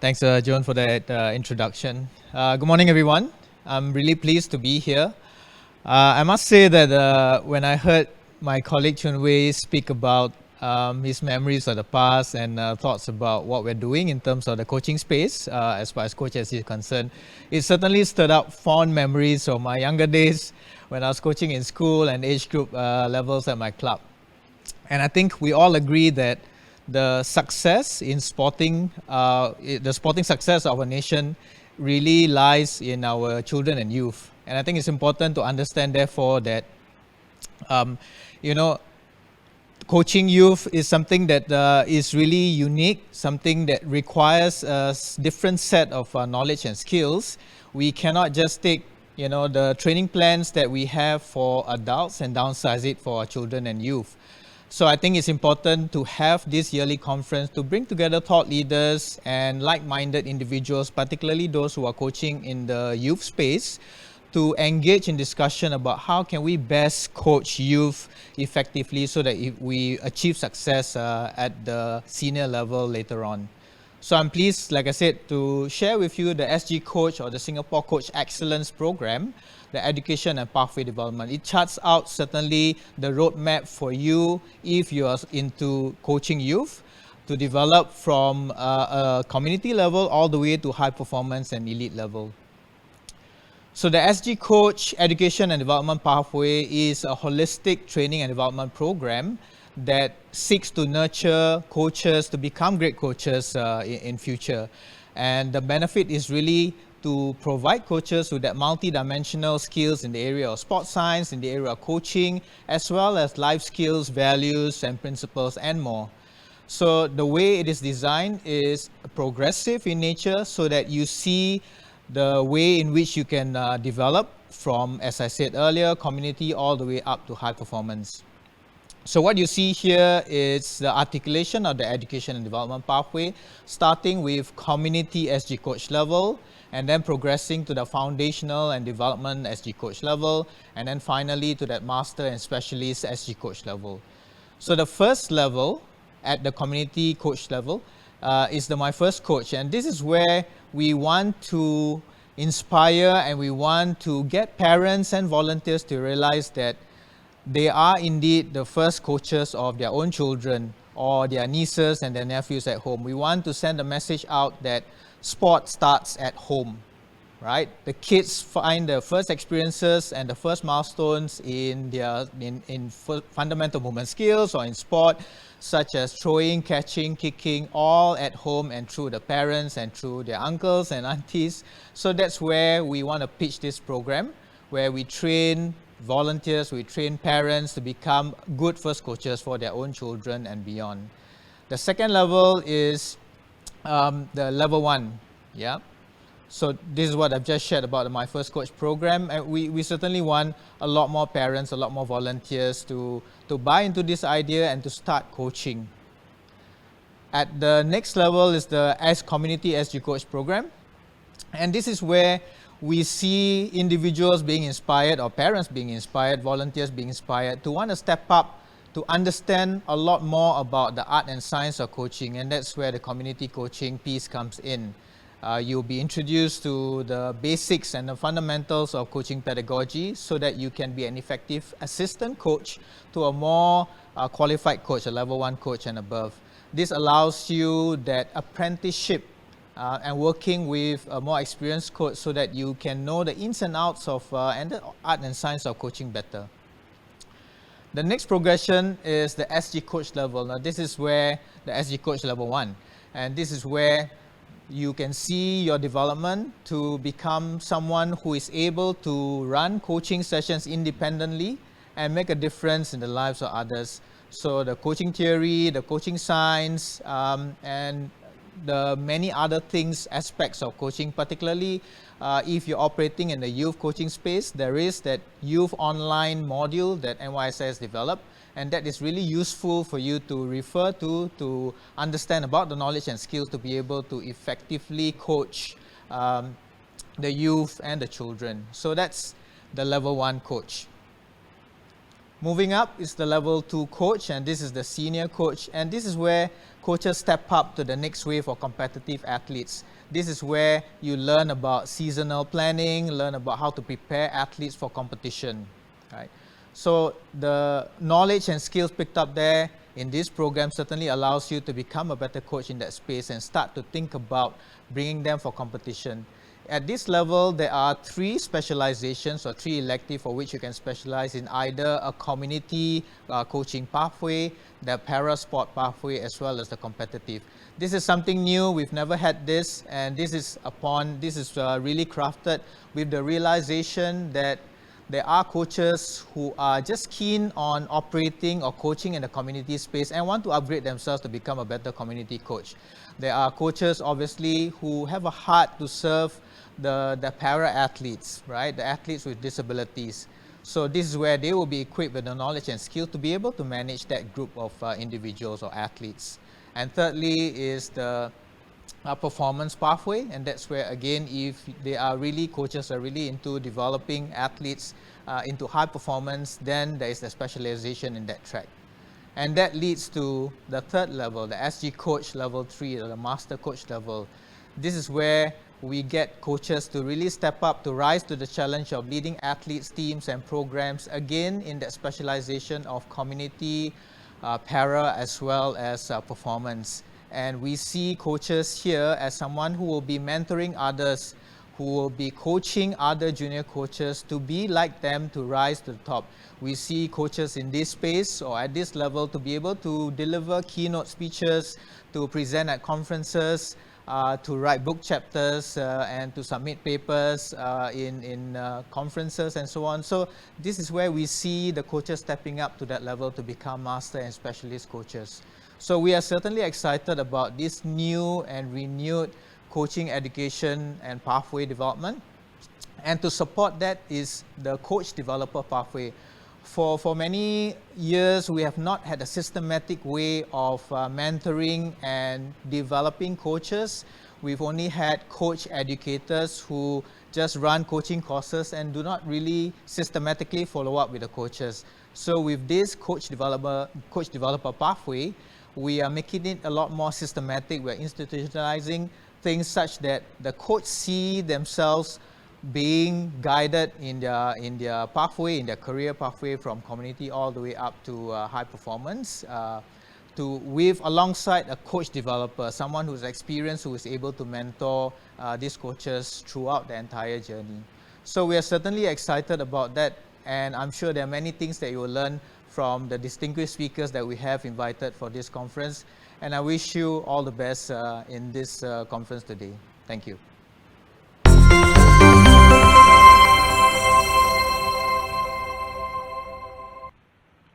Thanks, Joan, for that introduction. Good morning, everyone. I'm really pleased to be here. I must say that when I heard my colleague Chun Wei speak about his memories of the past and thoughts about what we're doing in terms of the coaching space, as far as Coach SC is concerned, it certainly stirred up fond memories of my younger days when I was coaching in school and age group levels at my club. And I think we all agree that the success in sporting, the sporting success of a nation really lies in our children and youth. And I think it's important to understand, therefore, that, coaching youth is something that is really unique, something that requires a different set of knowledge and skills. We cannot just take, the training plans that we have for adults and downsize it for our children and youth. So I think it's important to have this yearly conference to bring together thought leaders and like-minded individuals, particularly those who are coaching in the youth space, to engage in discussion about how can we best coach youth effectively so that we achieve success at the senior level later on. So I'm pleased, like I said, to share with you the SG Coach or the Singapore Coach Excellence Program, the education and pathway development. It charts out certainly the roadmap for you if you are into coaching youth to develop from a community level all the way to high performance and elite level. So the SG Coach Education and Development Pathway is a holistic training and development program that seeks to nurture coaches to become great coaches in future. And the benefit is really to provide coaches with that multi-dimensional skills in the area of sports science, in the area of coaching, as well as life skills, values, and principles, and more. So the way it is designed is progressive in nature so that you see the way in which you can develop from, as I said earlier, community all the way up to high performance. So what you see here is the articulation of the education and development pathway, starting with community SG coach level, and then progressing to the foundational and development SG coach level, and then finally to that master and specialist SG coach level. So the first level at the community coach level is my first coach, and this is where we want to inspire and we want to get parents and volunteers to realize that they are indeed the first coaches of their own children or their nieces and their nephews at home. We want to send a message out that sport starts at home, right? The kids find the first experiences and the first milestones in their fundamental movement skills or in sport, such as throwing, catching, kicking, all at home and through the parents and through their uncles and aunties. So that's where we want to pitch this program, where we train volunteers, we train parents to become good first coaches for their own children and beyond. The second level is the level 1, yeah. So this is what I've just shared about my first coach program, and we certainly want a lot more parents, a lot more volunteers to buy into this idea and to start coaching. At the next level is the community SG coach program, and this is where we see individuals being inspired or parents being inspired, volunteers being inspired to want to step up to understand a lot more about the art and science of coaching, and that's where the community coaching piece comes in. You'll be introduced to the basics and the fundamentals of coaching pedagogy so that you can be an effective assistant coach to a more qualified coach, a level 1 coach and above. This allows you that apprenticeship and working with a more experienced coach so that you can know the ins and outs of and the art and science of coaching better. The next progression is the SG coach level. Now this is where the SG coach level 1, and this is where you can see your development to become someone who is able to run coaching sessions independently and make a difference in the lives of others. So the coaching theory, the coaching science, and the many other things, aspects of coaching, particularly if you're operating in the youth coaching space, there is that youth online module that NYSS developed, and that is really useful for you to refer to understand about the knowledge and skills to be able to effectively coach the youth and the children. So that's the level 1 coach. Moving up is the level 2 coach, and this is the senior coach, and this is where coaches step up to the next wave of competitive athletes. This is where you learn about seasonal planning, learn about how to prepare athletes for competition, right? So the knowledge and skills picked up there in this program certainly allows you to become a better coach in that space and start to think about bringing them for competition. At this level, there are 3 specializations or 3 electives for which you can specialize in either a community coaching pathway, the para-sport pathway, as well as the competitive. This is something new. We've never had this, and this is really crafted with the realization that there are coaches who are just keen on operating or coaching in the community space and want to upgrade themselves to become a better community coach. There are coaches, obviously, who have a heart to serve the para-athletes, right? The athletes with disabilities. So this is where they will be equipped with the knowledge and skill to be able to manage that group of individuals or athletes. And thirdly is the performance pathway, and that's where, again, if they are really, coaches are really into developing athletes into high performance, then there is the specialization in that track. And that leads to the third level, the SG coach level 3, or the master coach level. This is where we get coaches to really step up, to rise to the challenge of leading athletes, teams, and programs, again in that specialization of community, para, as well as performance. And we see coaches here as someone who will be mentoring others, who will be coaching other junior coaches to be like them, to rise to the top. We see coaches in this space or at this level to be able to deliver keynote speeches, to present at conferences, to write book chapters, and to submit papers in conferences and so on. So this is where we see the coaches stepping up to that level to become master and specialist coaches. So we are certainly excited about this new and renewed coaching education and pathway development. And to support that is the coach developer pathway. For many years, we have not had a systematic way of mentoring and developing coaches. We've only had coach educators who just run coaching courses and do not really systematically follow up with the coaches. So with this coach developer pathway, we are making it a lot more systematic. We're institutionalizing things such that the coach see themselves being guided in their pathway, in their career pathway, from community all the way up to high performance, alongside a coach developer, someone who's experienced, who is able to mentor these coaches throughout the entire journey. So we are certainly excited about that, and I'm sure there are many things that you will learn from the distinguished speakers that we have invited for this conference. And I wish you all the best in this conference today. Thank you.